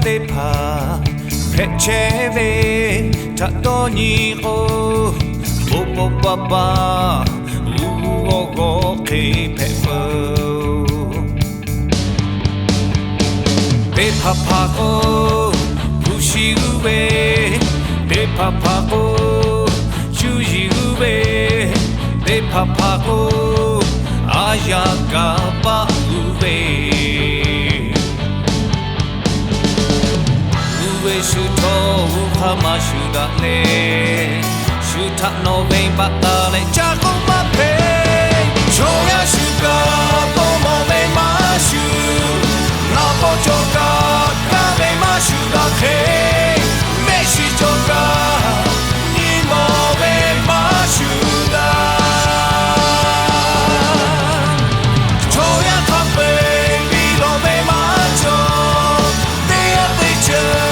でパペチェベタトニゴボボババウオゴケペフペパパゴプシウベペパパゴシュジウベペパパゴアヤガバウベシュトウカマシュダレシュタノベンバタレチャコマペチョヤシュガトモメマシュナポチョガカベマシュダケメシチョガニモベマシュダチョヤカペビロベマチョデアデチェ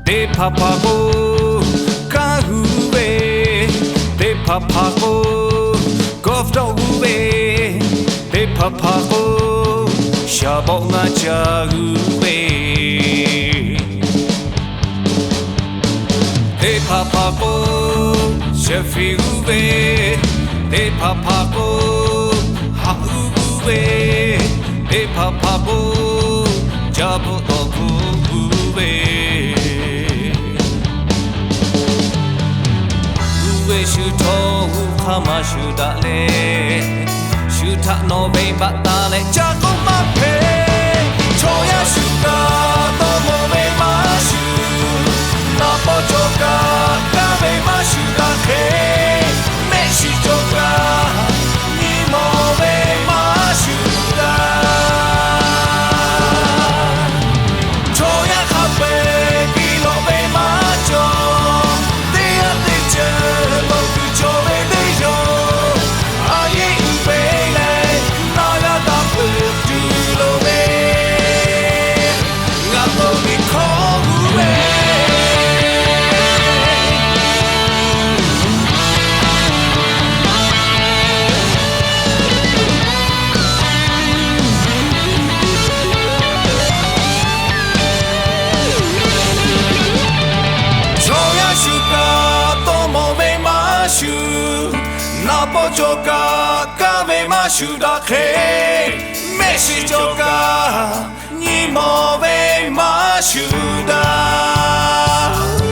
De papago kahue de papago gofdouwe de papago shabonga chague de papago shefiwe de papago hauwe de papago jabotobuweシュトウカマシュダレシュタノベンバタレチャコマペチョヤシュガトモベマシュナポチョガカベマシュダケメシチョガニモベマシュダチョヤカベビロベマチョデアデチェナポチョカカベマシュダケメシチョカニモベマシュダ